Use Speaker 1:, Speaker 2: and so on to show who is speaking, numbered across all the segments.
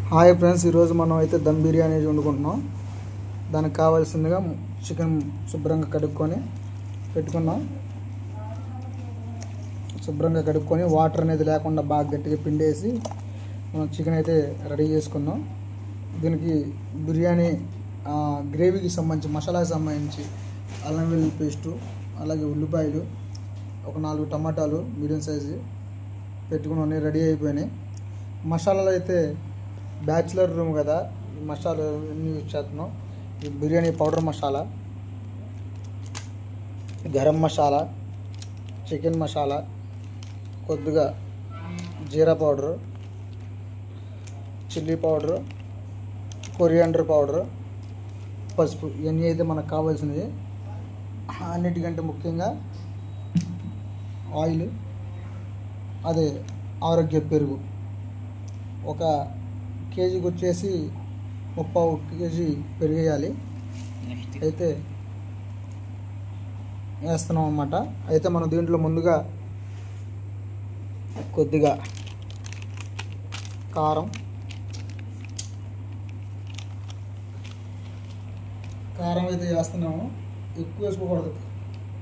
Speaker 1: Hi friends, ఈరోజు మనం అయితే దమ్ బిర్యానీ వండుకుంటున్నాం. దానికి కావాల్సిందిగా చికెన్ శుభ్రంగా కడుక్కొని పెట్టుకున్నాం. శుభ్రంగా కడుక్కొని వాటర్ అనేది లేకుండా బాగా గట్టిగా పిండేసి మనం చికెన్ అయితే రెడీ చేసుకున్నాం. దీనికి బిర్యానీ గ్రేవీకి సంబంధించి మసాలాకి సంబంధించి అల్లం వెల్లుల్లి పేస్టు, అలాగే ఉల్లిపాయలు, ఒక 4 టమాటాలు మీడియం సైజు పెట్టుకుని అన్నీ రెడీ అయిపోయినాయి. మసాలాలు అయితే బ్యాచిలర్ రూమ్ కదా, ఈ మసాలా అన్నీ యూజ్ చేస్తున్నాం. ఈ బిర్యానీ పౌడర్ మసాలా, గరం మసాలా, చికెన్ మసాలా, కొద్దిగా జీరా powder, chilli powder, coriander powder, పసుపు, ఇవన్నీ అయితే మనకు కావాల్సినవి. అన్నిటికంటే ముఖ్యంగా ఆయిల్, అదే ఆరోగ్య పెరుగు. ఒక కేజీకి వచ్చేసి 30 కేజీ పెరిగేయాలి. అయితే వేస్తున్నాం అన్నమాట. అయితే మనం దీంట్లో ముందుగా కొద్దిగా కారం అయితే వేస్తున్నాము. ఎక్కువ వేసుకోకూడదు.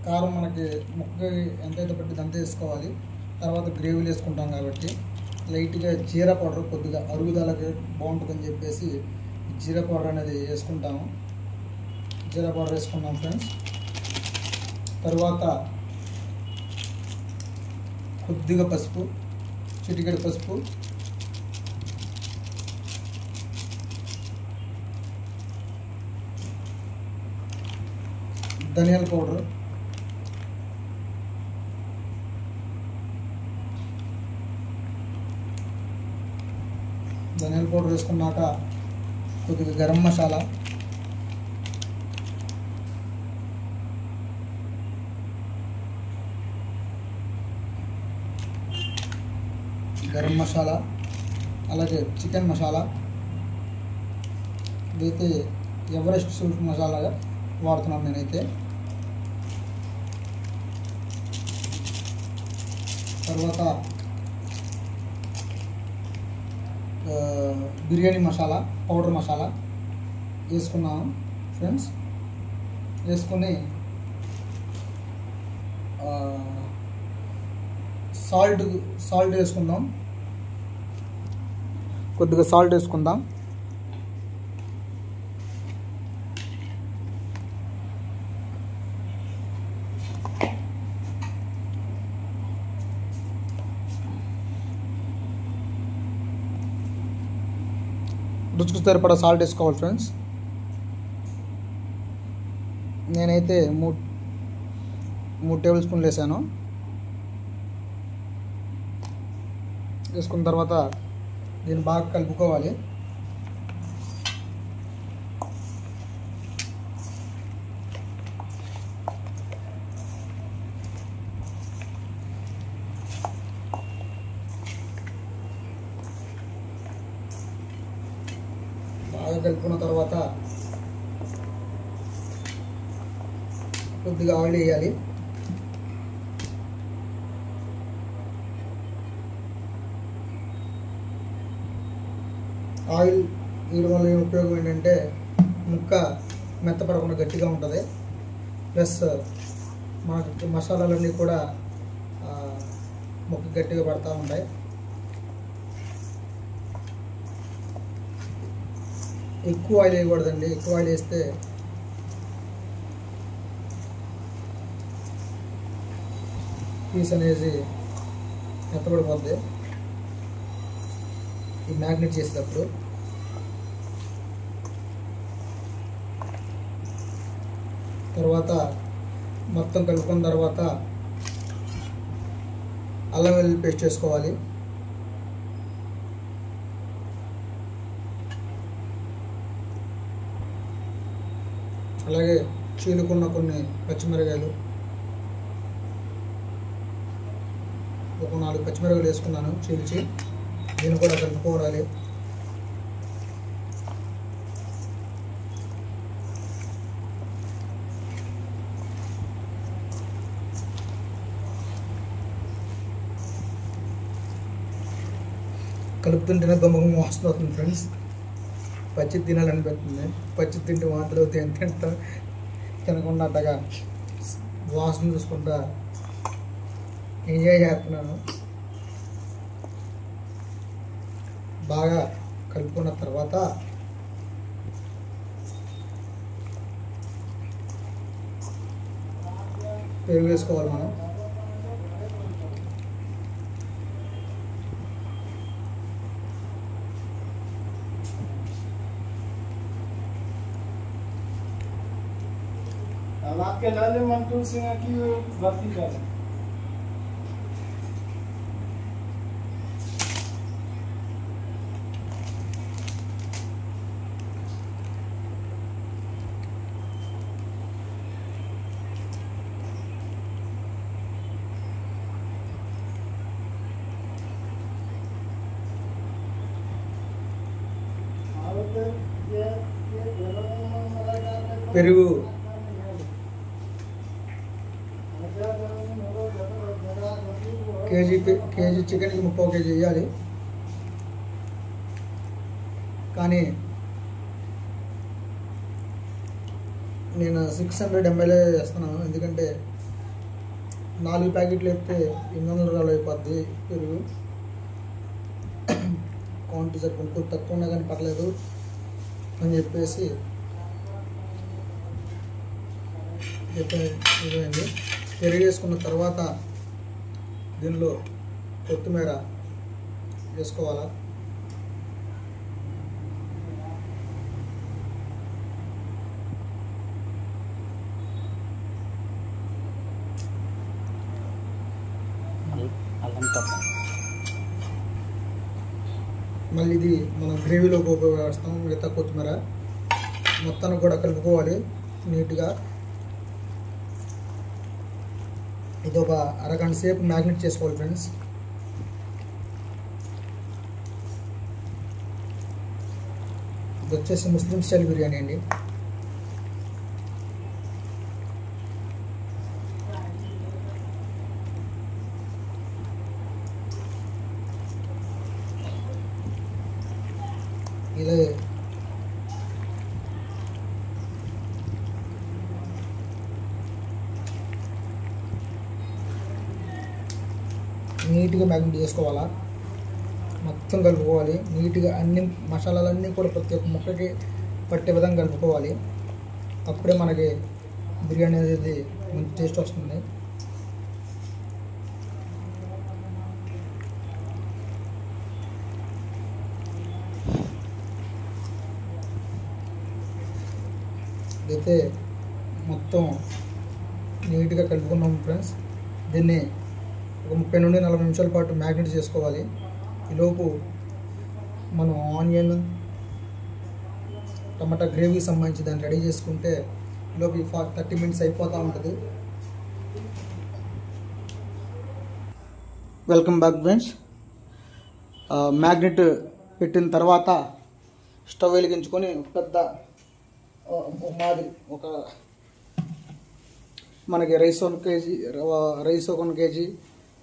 Speaker 1: కారం మనకి ముక్కకి ఎంతైతే పట్టింది అంతే వేసుకోవాలి. తర్వాత గ్రేవీలు వేసుకుంటాం కాబట్టి లైట్గా జీరా పౌడర్, కొద్దిగా అరుగుదలకి బాగుంటుందని చెప్పేసి జీరా పౌడర్ అనేది వేసుకుంటాము. జీరా పౌడర్ వేసుకున్నాం ఫ్రెండ్స్. తర్వాత కొద్దిగా పసుపు, చిటికెడు పసుపు, ధనియాల పౌడర్, వేసుకున్నాక కొద్దిగా గరం మసాలా, అలాగే చికెన్ మసాలా. ఇదైతే ఎవరెస్ట్ సూప్ మసాలాగా వాడుతున్నాను నేనైతే. తర్వాత బిర్యానీ మసాలా, పౌడర్ మసాలా వేసుకున్నాము ఫ్రెండ్స్. వేసుకుని సాల్ట్ వేసుకుందాం. కొద్దిగా సాల్ట్ వేసుకుందాం. రుచికి సరిపడా సాల్ట్ వేసుకోవాలి ఫ్రెండ్స్. నేనైతే 3 టేబుల్ స్పూన్లు వేసాను. వేసుకున్న తర్వాత దీన్ని బాగా కలుపుకోవాలి. బాగా కలుపుకున్న తర్వాత కొద్దిగా ఆయిల్ వేయాలి. ఆయిల్ వేయడం వల్ల ఉపయోగం ఏంటంటే ముక్క మెత్తపడకుండా గట్టిగా ఉంటుంది. ప్లస్ మనకి మసాలాలన్నీ కూడా ముక్క గట్టిగా పడుతూ ఉంటాయి. ఎక్కువ ఆయిల్ వేయకూడదండి. ఎక్కువ ఆయిల్ వేస్తే పీస్ అనేది మెత్తబడిపోద్ది ఈ మ్యాగ్నెట్ చేసేటప్పుడు. తర్వాత మొత్తం కలుపుకున్న తర్వాత అల్లం వెల్లుల్లి పేస్ట్ చేసుకోవాలి. అలాగే చీలుకున్న కొన్ని పచ్చిమిరకాయలు, ఒక 4 పచ్చిమిరకాయలు వేసుకున్నాను చీల్చి. దీన్ని కూడా కలుపుకోవాలి. కలుపుతుంటేనే దొంగ వాసన అవుతుంది ఫ్రెండ్స్. పచ్చి తినాలనిపిస్తుంది. పచ్చి తింటే మాత్రం తింటా తినకుండా అట్టగా వాసన చూసుకుంటా ఎంజాయ్ చేస్తున్నాను. బాగా కలుపుకున్న తర్వాత పెరుగు వేసుకోవాలి మనం.
Speaker 2: आपके लाले मंटूर सिंह की भर्ती कर
Speaker 1: పెరుగు కేజీ చికెన్కి 30 కేజీ వేయాలి. కానీ నేను 600 ml వేస్తున్నాను. ఎందుకంటే 4 ప్యాకెట్లు వేస్తే 800 రూపాయలు అయిపోద్ది. పెరుగు క్వాంటిటీ సరిపోతుంది, తక్కువ ఉన్నా కానీ పర్లేదు అని చెప్పేసి ఇదండి. పెరుగు వేసుకున్న తర్వాత దీనిలో కొత్తిమీర వేసుకోవాలా. మళ్ళీ ఇది మనం గ్రేవీలోకి ఉపయోగిస్తాం. మిగతా కొత్తిమీర మొత్తాన్ని కూడా కలుపుకోవాలి నీట్గా. ఇది ఒక అరగంట సేపు మ్యాగ్నెట్ చేసుకోవాలి ఫ్రెండ్స్. ఇది వచ్చేసి ముస్లిం స్టైల్ బిర్యానీ అండి. ఇదే నీట్గా మ్యాగ్నెట్ చేసుకోవాలా. మొత్తం కలుపుకోవాలి నీట్గా. అన్ని మసాలాలన్నీ కూడా ప్రతి ఒక్క ముక్కకి పట్టే విధంగా కలుపుకోవాలి. అప్పుడే మనకి బిర్యానీ అనేది మంచి టేస్ట్ వస్తుంది. ఇదైతే మొత్తం నీట్గా కలుపుకున్నాం ఫ్రెండ్స్. దీన్ని ఒక 30 నుండి 40 నిమిషాల పాటు మ్యాగ్నెట్ చేసుకోవాలి. ఈలోపు మనం ఆనియన్ టమాటా గ్రేవీకి సంబంధించి దాన్ని రెడీ చేసుకుంటే ఈలోపు 30 మినిట్స్ అయిపోతూ ఉంటుంది. Welcome back friends. మ్యాగ్నెట్ పెట్టిన తర్వాత స్టవ్ వెలిగించుకొని పెద్ద ఒక మనకి రైస్ 1 కేజీ, రైస్ 1 కేజీ,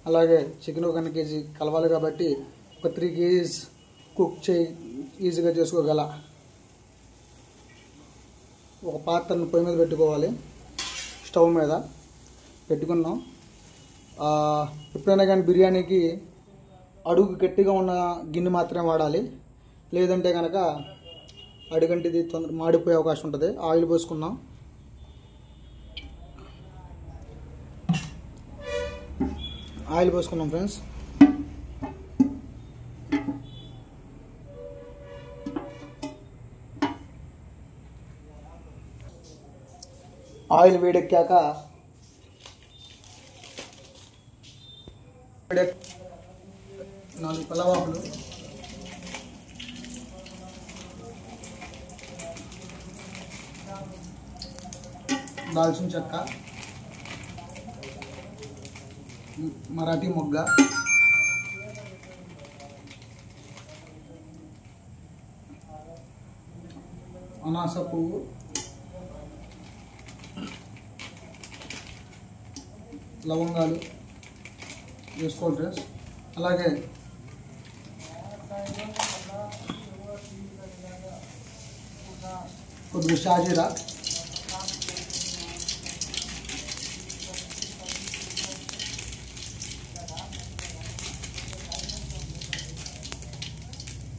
Speaker 1: అలాగే చికెన్ 1 కేజీ కలవాలి కాబట్టి ఒక 3 కేజీస్ కుక్ ఈజీగా చేసుకోగల ఒక పాత్రను పొయ్యి మీద పెట్టుకోవాలి. స్టవ్ మీద పెట్టుకున్నాం. ఎప్పుడైనా కానీ బిర్యానీకి అడుగు గట్టిగా ఉన్న గిన్నె మాత్రమే వాడాలి. లేదంటే కనుక అడుగంటిది తొందర మాడిపోయే అవకాశం ఉంటుంది. ఆయిల్ పోసుకున్నాం. ఆయిల్ పోసుకున్నాం ఫ్రెండ్స్. ఆయిల్ వేడెక్కాక 4 పలావాకులు, దాల్చిన చెక్క, మరాఠీ మొగ్గ, అనాస పువ్వు, లవంగాలు వేసుకోవాలి ఫ్రెండ్స్. అలాగే కొద్దిగా షాజీరా,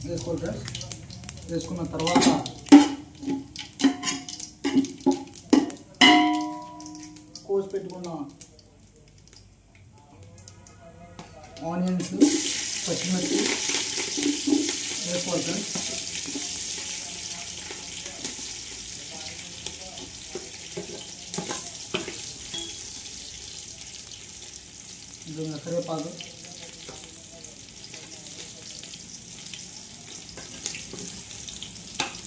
Speaker 1: వేసుకోవాలి ఫ్రెండ్స్. వేసుకున్న తర్వాత కోసి పెట్టుకున్న ఆనియన్స్, పచ్చిమిర్చి వేసుకోవాలి ఫ్రెండ్స్. ఇంకా కరివేపాకు,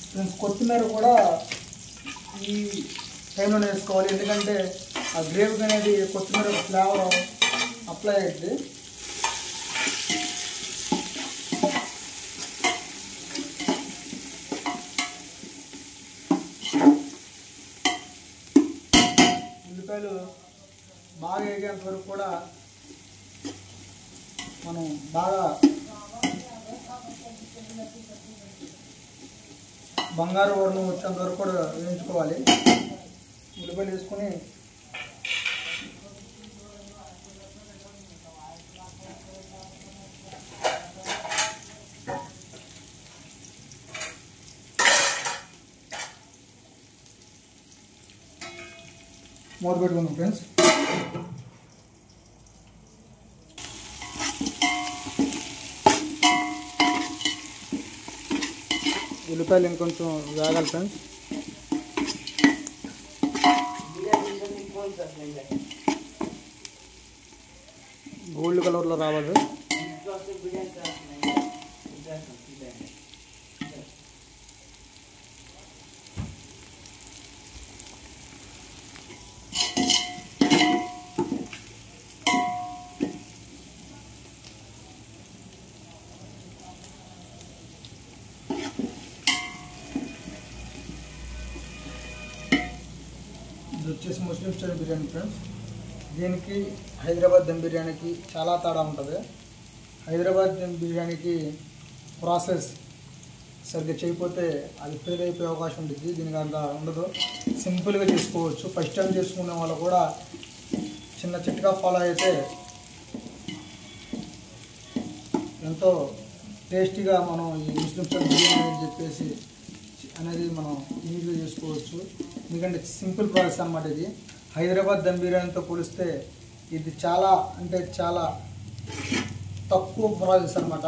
Speaker 1: ఫ్రెండ్స్ కొత్తిమీర కూడా ఈ టైంలోనే వేసుకోవాలి, ఎందుకంటే ఆ గ్రేవీకి అనేది కొత్తిమీర ఫ్లేవర్ అప్లై అయ్యింది. ఉల్లిపాయలు బాగా వేగేంత వరకు కూడా మనం బాగా బంగారు వర్ణం వచ్చేంత వరకు కూడా వేయించుకోవాలి. ఉల్లిపాయలు వేసుకొని మూత పెట్టుకుందాం ఫ్రెండ్స్. ఉల్లిపాయలు ఇంకొంచెం వేగాలి ఫ్రెండ్స్. గోల్డ్ కలర్లో రావాలి. ఇది వచ్చేసి ముస్లిం స్టైల్ బిర్యానీ ఫ్రెండ్స్. దీనికి హైదరాబాద్ దమ్ బిర్యానీకి చాలా తేడా ఉంటుంది. హైదరాబాద్ దమ్ బిర్యానీకి ప్రాసెస్ సరిగ్గా చేయకపోతే అది ఫెయిల్ అయిపోయే అవకాశం ఉంటుంది. దీనికి అంత ఉండదు, సింపుల్గా చేసుకోవచ్చు. ఫస్ట్ టైం చేసుకునే వాళ్ళు కూడా చిన్న చిట్కా ఫాలో అయితే ఎంతో టేస్టీగా మనం ఈ ముస్లిం స్టైల్ బిర్యానీ అని చెప్పేసి అనేది మనం ఈజీగా చేసుకోవచ్చు. ఎందుకంటే సింపుల్ ప్రాసెస్ అన్నమాట ఇది. హైదరాబాద్ దమ్ బిర్యానీతో పోలిస్తే ఇది చాలా అంటే చాలా తక్కువ ప్రాసెస్ అన్నమాట.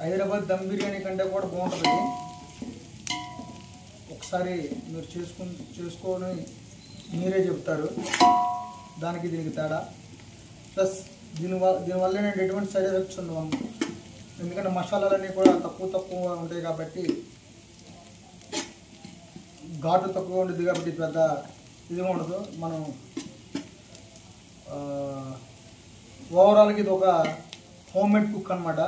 Speaker 1: హైదరాబాద్ దమ్ బిర్యానీ కంటే కూడా బాగుంటుంది. ఒకసారి మీరు చేసుకొని మీరే చెప్తారు దానికి దీనికి తేడా. ప్లస్ దీనివల్ల నేను ఎటువంటి సైడ్ ఎఫెక్ట్స్ ఉండవు, ఎందుకంటే మసాలాలన్నీ కూడా తక్కువ ఉంటాయి కాబట్టి, ఘాటు తక్కువ ఉంటుంది కాబట్టి పెద్ద ఇదిగా ఉండదు. మనం ఓవరాల్గా ఇది ఒక హోమ్ మేడ్ కుక్ అన్నమాట.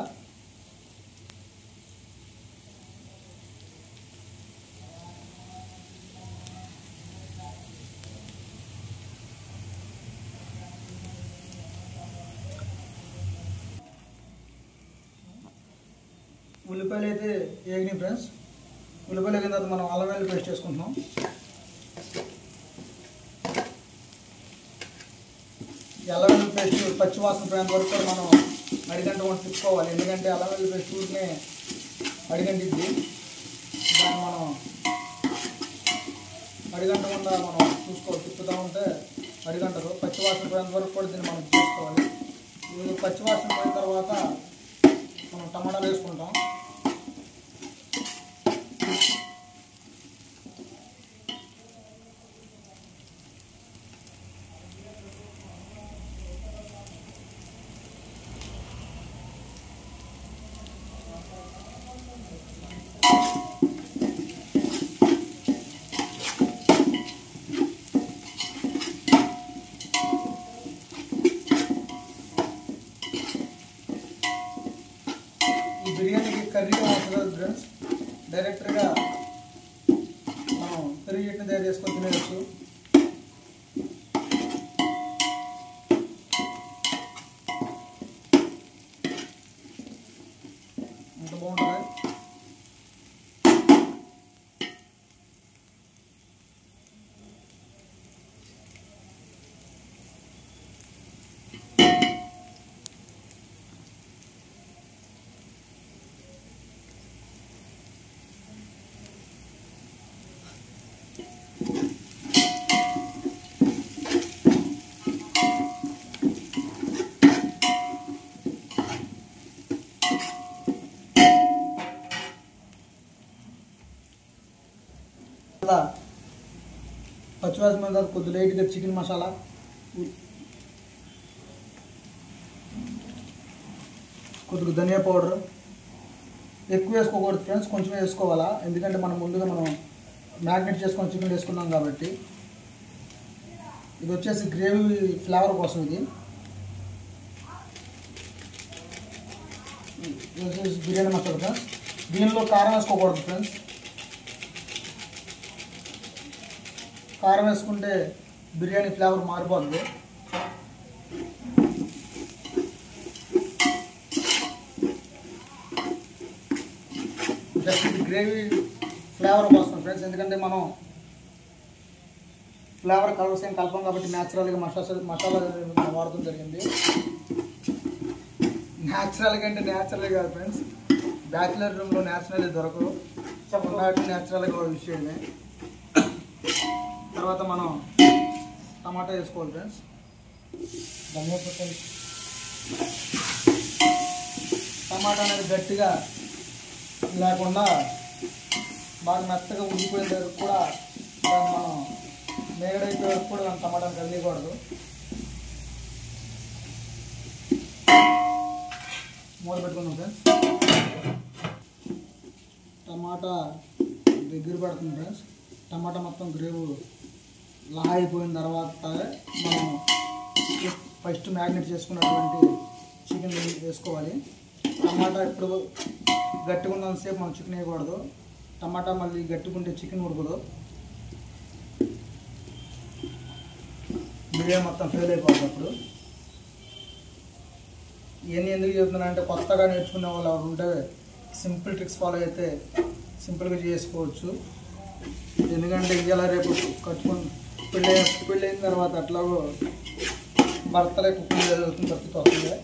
Speaker 1: ఉల్లిపాయలు అయితే వేగినాయి ఫ్రెండ్స్. ఉల్లిపాయలు వేగిన తర్వాత మనం అల్లం వెల్లుల్లి పేస్ట్ చేసుకుంటున్నాం. అల్లం వెల్లుల్లి పేస్ట్ పచ్చి వాసన పోయేంత వరకు కూడా మనం అడిగంట వంట తిప్పుకోవాలి, ఎందుకంటే అల్లం వెల్లుల్లి పేస్ట్ ఊరినే అడిగంటిద్ది. దాన్ని మనం అడిగంట ఉందా మనం చూసుకోవాలి, తిప్పుతూ ఉంటే అడిగంటదు. పచ్చి వాసన పోయేంత వరకు కూడా దీన్ని మనం చూసుకోవాలి. ఇది పచ్చి వాసన పోయిన తర్వాత మనం టమాటాలు వేసుకుంటాం. బిర్యానీకి కర్రీగా అవసరం ఫ్రెండ్స్, డైరెక్ట్గా మనం పెరుగు చట్నీ తయారు చేసుకొని తినేయచ్చు. అంత బాగుంటుంది. అసలు పచ్చివాసన మీద కొద్ది లైట్గా చికెన్ మసాలా, కొద్దిగా ధనియా పౌడర్. ఎక్కువ వేసుకోకూడదు ఫ్రెండ్స్, కొంచెం వేసుకోవాలా, ఎందుకంటే మనం ముందుగా మ్యాగ్నేట్ చేసుకొని చికెన్ వేసుకున్నాం కాబట్టి. ఇది వచ్చేసి గ్రేవీ ఫ్లేవర్ కోసం. ఇది వచ్చేసి బిర్యానీ మసాలా ఫ్రెండ్స్. దీనిలో కారం వేసుకోకూడదు ఫ్రెండ్స్, కారం వేసుకుంటే బిర్యానీ ఫ్లేవర్ మారిపోతుంది. జస్ట్ ఇది గ్రేవీ ఫ్లేవర్ కోసం ఫ్రెండ్స్, ఎందుకంటే మనం ఫ్లేవర్ కలర్స్ ఏం కలపం కాబట్టి న్యాచురల్గా మసాలా వాడటం జరిగింది. న్యాచురల్గా అంటే న్యాచురల్ కాదు ఫ్రెండ్స్, బ్యాచిలర్ రూమ్లో న్యాచురల్ దొరకవు, న్యాచురల్గా యూజ్ చేయడమే. తర్వాత మనం టమాటా వేసుకోవాలి ఫ్రెండ్స్. టమాటా అనేది గట్టిగా లేకుండా బాగా మెత్తగా ఉడికిపోయిన వరకు కూడా దాన్ని మనం మేగడైపోయే వరకు కూడా దాన్ని టమాటాను కలియకూడదు. మూత పెట్టుకుందాం ఫ్రెండ్స్. టమాటా దగ్గర పడుతుంది ఫ్రెండ్స్. టమాటా మొత్తం గ్రేవీ అయిపోయిన తర్వాత మనం ఫస్ట్ మ్యాగ్నేట్ చేసుకున్నటువంటి చికెన్ వేసుకోవాలి. టమాటా ఇప్పుడు గట్టిగా ఉన్నంతసేపు మనం చికెన్ వేయకూడదు. టమాటా మళ్ళీ గట్టిగుంటే చికెన్ ఉడకదు, బిర్యానీ మొత్తం ఫెయిల్ అయిపోతుంది. అప్పుడు ఇవన్నీ ఎందుకు చెప్తున్నా అంటే కొత్తగా నేర్చుకునే వాళ్ళు ఎవరు ఉంటే సింపుల్ ట్రిక్స్ ఫాలో అయితే సింపుల్గా చేసుకోవచ్చు. ఎందుకంటే ఇలా రేపు కట్టుకుని పెళ్ళైన తర్వాత అట్లాగో భర్తలే కుకింగ్ జరుగుతుంది, పరిస్థితి వస్తుంది.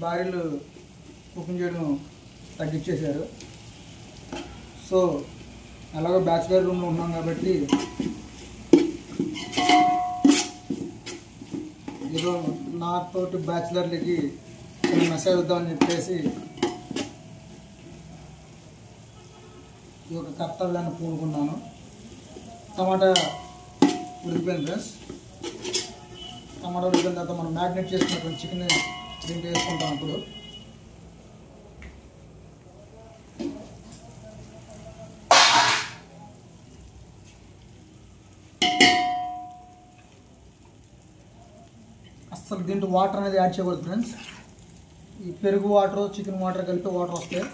Speaker 1: భార్యలు కుకింగ్ చేయడం తగ్గించేశారు. సో అలాగో బ్యాచిలర్ రూమ్లో ఉన్నాం కాబట్టి ఏదో నాతోటి బ్యాచిలర్లకి మెసేజ్ ఇద్దామని చెప్పేసి ఈ యొక్క కర్తవ్యాన్ని పూనుకున్నాను. టమాటా ఉడికిపోయింది ఫ్రెండ్స్. టమాటా ఉడికిన తర్వాత మనం మ్యాగ్నేట్ చేసుకున్నటువంటి చికెన్ దీంట్లో వేసుకుంటాం. అప్పుడు అస్సలు దీంట్లో వాటర్ అనేది యాడ్ చేయకూడదు ఫ్రెండ్స్. ఈ పెరుగు వాటర్, చికెన్ వాటర్ కలిపి వాటర్ వస్తాయి.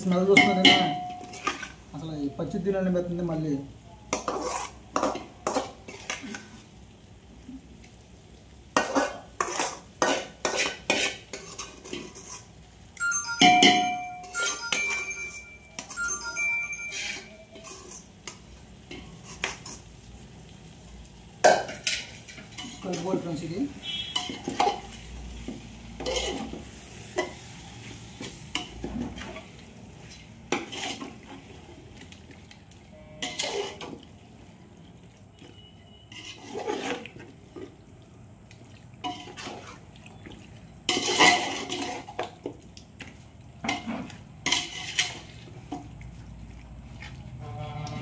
Speaker 1: స్మెల్ చూస్తున్నారైనా అసలు ఈ పచ్చి తినాలని పెడుతుంది. మళ్ళీ కలుపుకోవాలి ఫ్రెండ్స్. ఇది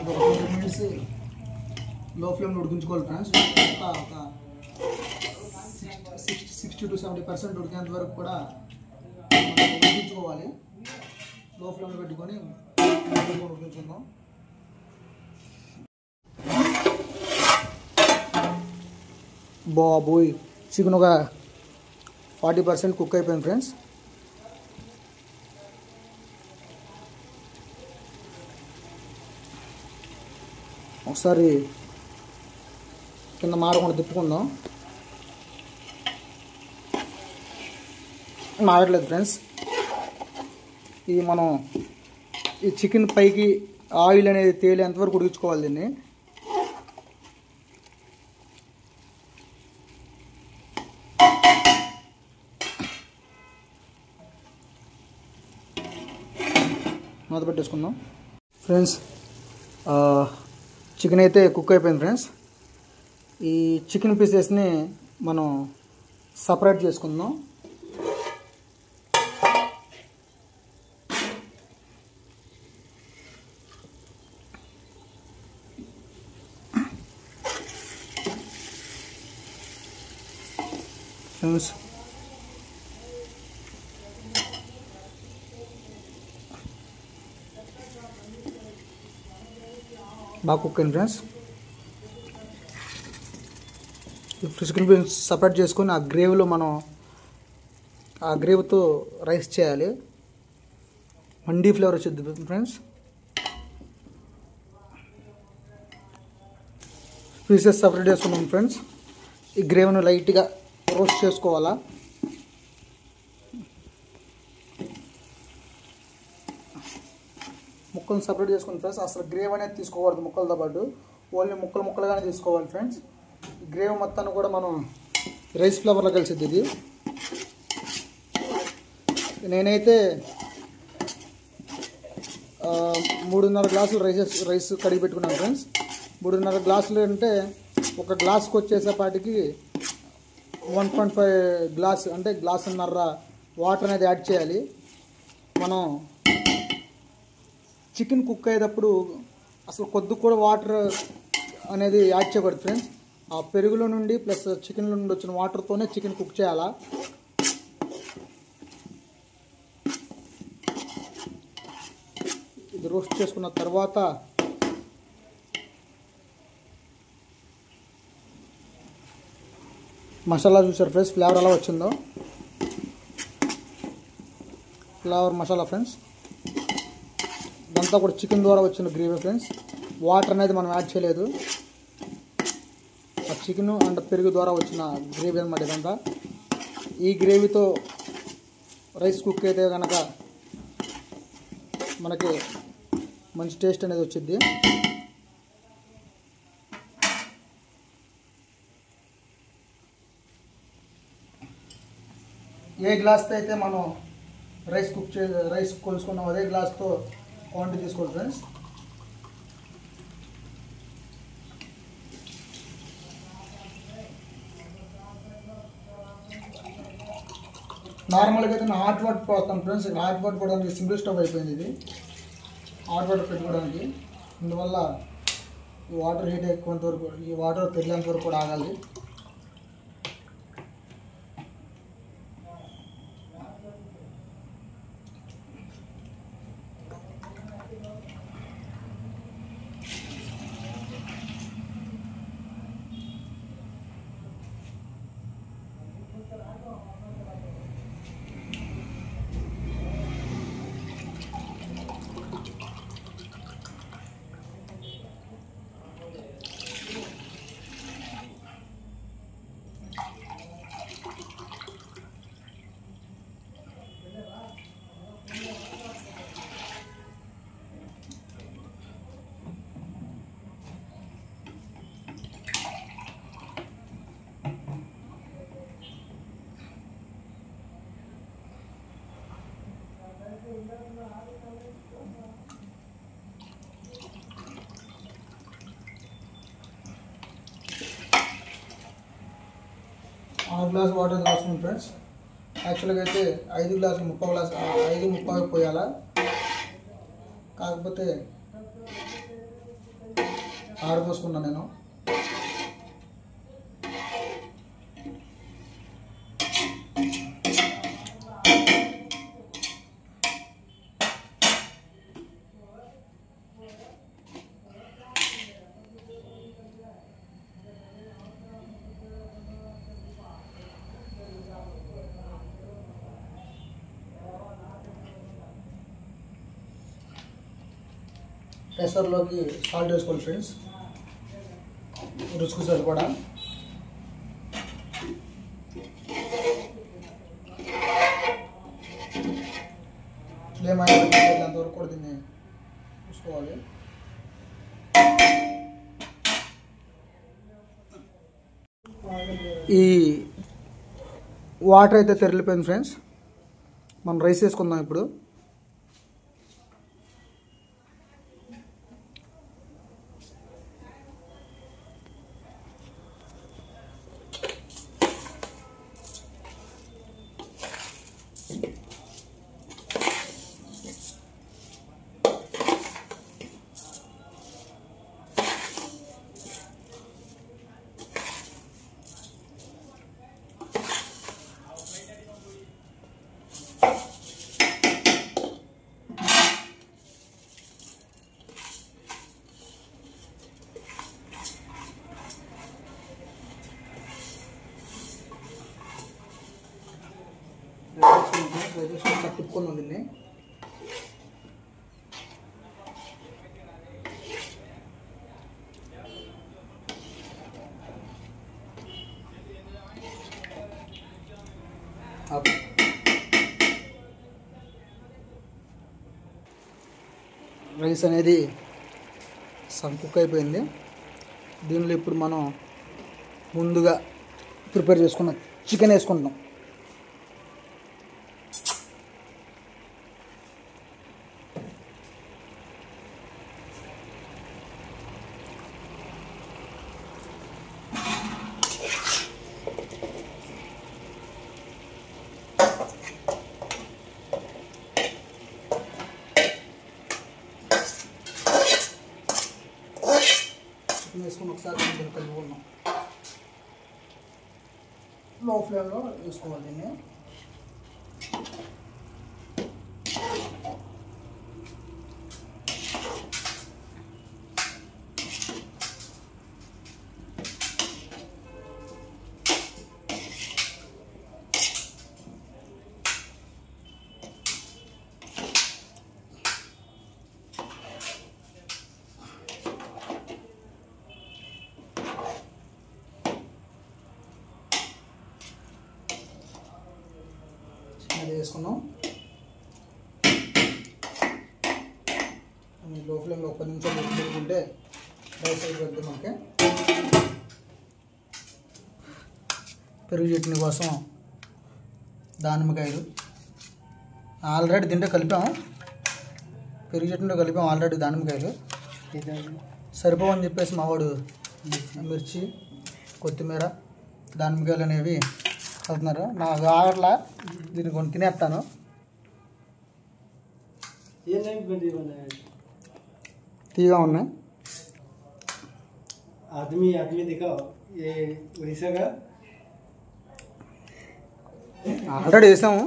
Speaker 1: ఒక 20 minutes లో ఫ్లేమ్లో ఉడికించుకోవాలి ఫ్రెండ్స్. ఒక 60 to 70% ఉడికేంత వరకు కూడా ఉడికించుకోవాలి. లో ఫ్లేమ్లో పెట్టుకొని ఉడికించుకుందాం. బాబోయ్, చికెన్ ఒక 40% కుక్ అయిపోయింది ఫ్రెండ్స్. ఒకసారి కింద మాడకుండా తిప్పుకుందాం. మాడట్లేదు ఫ్రెండ్స్. ఇది మనం ఈ చికెన్ పైకి ఆయిల్ అనేది తేలేంతవరకు ఉడికించుకోవాలి. దీన్ని మూత పెట్టేసుకుందాం ఫ్రెండ్స్. చికెన్ అయితే కుక్ అయిపోయింది ఫ్రెండ్స్. ఈ చికెన్ పీసెస్ని మనం సపరేట్ చేసుకుందాం. ఫ్రెండ్స్. బాగా కుక్ అయింది ఫ్రెండ్స్. చికెన్ పీస్ సపరేట్ చేసుకొని ఆ గ్రేవీలో మనం ఆ గ్రేవీతో రైస్ చేయాలి. మండీ ఫ్లేవర్ వచ్చింది ఫ్రెండ్స్. పీసెస్ సపరేట్ చేసుకున్నాం ఫ్రెండ్స్. ఈ గ్రేవీని లైట్గా రోస్ట్ చేసుకోవాలా. ముక్కలను సపరేట్ చేసుకుని ఫ్రెండ్స్. అసలు గ్రేవీ అనేది తీసుకోకూడదు ముక్కలతో పాటు, ఓన్లీ ముక్కలుగానే తీసుకోవాలి ఫ్రెండ్స్. ఈ గ్రేవీ మొత్తాన్ని కూడా మనం రైస్ ఫ్లేవర్లో కలిసిద్ది. ఇది నేనైతే 3.5 గ్లాసులు రైస్ కడిగి పెట్టుకున్నాను ఫ్రెండ్స్. 3.5 గ్లాసులు అంటే ఒక గ్లాస్కి వచ్చేసేపాటికి 1.5 గ్లాస్ అంటే గ్లాసున్నర వాటర్ అనేది యాడ్ చేయాలి. మనం చికెన్ కుక్ అయ్యేటప్పుడు అసలు కొద్దిగా కూడా వాటర్ అనేది యాడ్ చేయకూడదు ఫ్రెండ్స్. ఆ పెరుగులో నుండి ప్లస్ చికెన్లో నుండి వచ్చిన వాటర్తోనే చికెన్ కుక్ చేయాలా. ఇది రోస్ట్ చేసుకున్న తర్వాత మసాలా చూసారు ఫ్రెండ్స్, ఫ్లేవర్ ఎలా వచ్చిందో. ఫ్లేవర్ మసాలా ఫ్రెండ్స్ ఇదంతా కూడా చికెన్ ద్వారా వచ్చిన గ్రేవీ ఫ్రెండ్స్. వాటర్ అనేది మనం యాడ్ చేయలేదు. ఆ చికెన్ అండ్ పెరుగు ద్వారా వచ్చిన గ్రేవీ అనమాట ఇదంతా. ఈ గ్రేవీతో రైస్ కుక్ అయితే కనుక మనకి మంచి టేస్ట్ అనేది వచ్చింది. ఏ గ్లాస్తో అయితే మనం రైస్ కొలుసుకున్నాం అదే గ్లాస్తో క్వాంటిటీ తీసుకోవాలి ఫ్రెండ్స్. నార్మల్గా అయితే హాట్ వాటర్ పోతాం ఫ్రెండ్స్. హాట్ వాటర్ పోవడానికి సింగిల్ స్టవ్ అయిపోయింది. ఇది హాట్ వాటర్ పెట్టుకోవడానికి. అందువల్ల ఈ వాటర్ హీట్ ఎక్కువంత వరకు, ఈ వాటర్ తెల్లేంత వరకు కూడా ఆగాలి. గ్లాస్ వాటర్ రాసుకున్నాం ఫ్రెండ్స్. యాక్చువల్గా అయితే 5 గ్లాసులు 30 గ్లాసు 5:30 పోయాలా. కాకపోతే 6 పోసుకున్నాను నేను. పెసర్లోకి సాల్ట్ వేసుకోవాలి ఫ్రెండ్స్, రుచికి సరిపడా. ఫ్లేమ్ అయినంతవరకు కూడా దీన్ని చూసుకోవాలి. ఈ వాటర్ అయితే తెరలిపోయింది ఫ్రెండ్స్. మనం రైస్ వేసుకుందాం ఇప్పుడు. ఒకసారి తిప్పుకున్నాం దీన్ని. రైస్ అనేది సగం కుక్ అయిపోయింది. దీనిలో ఇప్పుడు మనం ముందుగా ప్రిపేర్ చేసుకున్న చికెన్ వేసుకుంటాం. వేసుకుని ఒకసారి కలుపుకున్నాం. లో ఫ్లేమ్లో వేసుకోవాలి దీన్ని. అది వేసుకున్నాం. లో ఫ్లేమ్లో 1 నిమిషం ఉడికించుకుంటే రైస్ అయిపోద్ది మనకి. పెరుగు చట్నీ కోసం దానిమ్మకాయలు ఆల్రెడీ దీంట్లో కలిపాము. పెరుగు చట్నీలో కలిపాము ఆల్రెడీ దానిమ్మకాయలు. సరిపోవని చెప్పేసి మావాడు మిర్చి, కొత్తిమీర, దానిమ్మకాయలు అనేవి కలుపుతున్నారు. నాకు ఆగట్లా, దీన్ని కొన్ని తినేస్తాను. తీగా ఉన్నాయి.
Speaker 2: आदमी आदमी दिखाओ ये उड़ीसा का
Speaker 1: ఆల్రెడీ వేసాము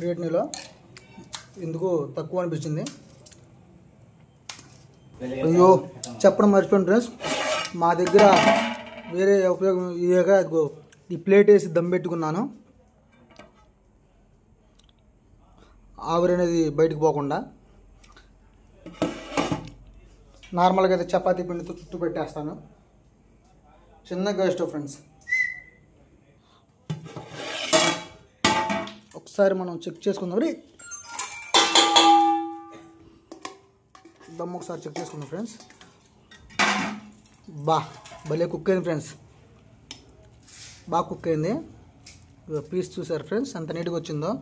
Speaker 1: రేట్నీలో. ఎందుకు తక్కువ అనిపించింది. అయ్యో చెప్పడం మర్చిపోయింది ఫ్రెండ్స్, మా దగ్గర వేరే ఉపయోగం ఇదిగా ఈ ప్లేట్ వేసి దమ్ పెట్టుకున్నాను, ఆవిరి అనేది బయటకు పోకుండా. నార్మల్గా అయితే చపాతీ పిండితో చుట్టూ పెట్టేస్తాను. చిన్నగా ఇష్టం ఫ్రెండ్స్. ఒకసారి మనం చెక్ చేసుకుందాం. దమ్ ఒకసారి చెక్ చేసుకుందాం ఫ్రెండ్స్. భలే కుక్ అయింది ఫ్రెండ్స్, బాగా కుక్ అయింది. పీస్ చూసారు ఫ్రెండ్స్ ఎంత నీట్గా వచ్చిందో.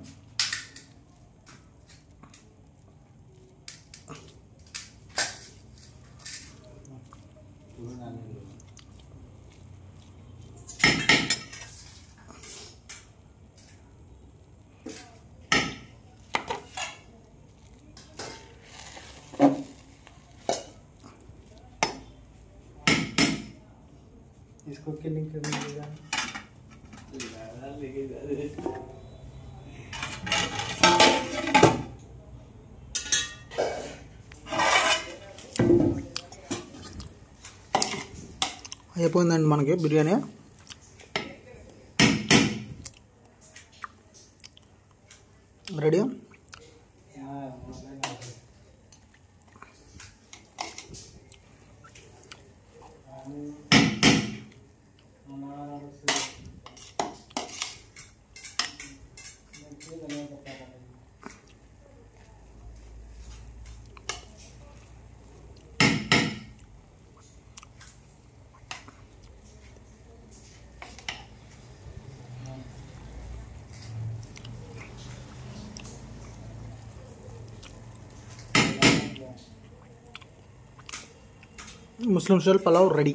Speaker 2: इसको किलिंग करने लगा
Speaker 1: అయిపోయిందండి మనకి బిర్యానీ. రెడీ. ముస్లిం స్టైల్ పలావ్ రెడీ.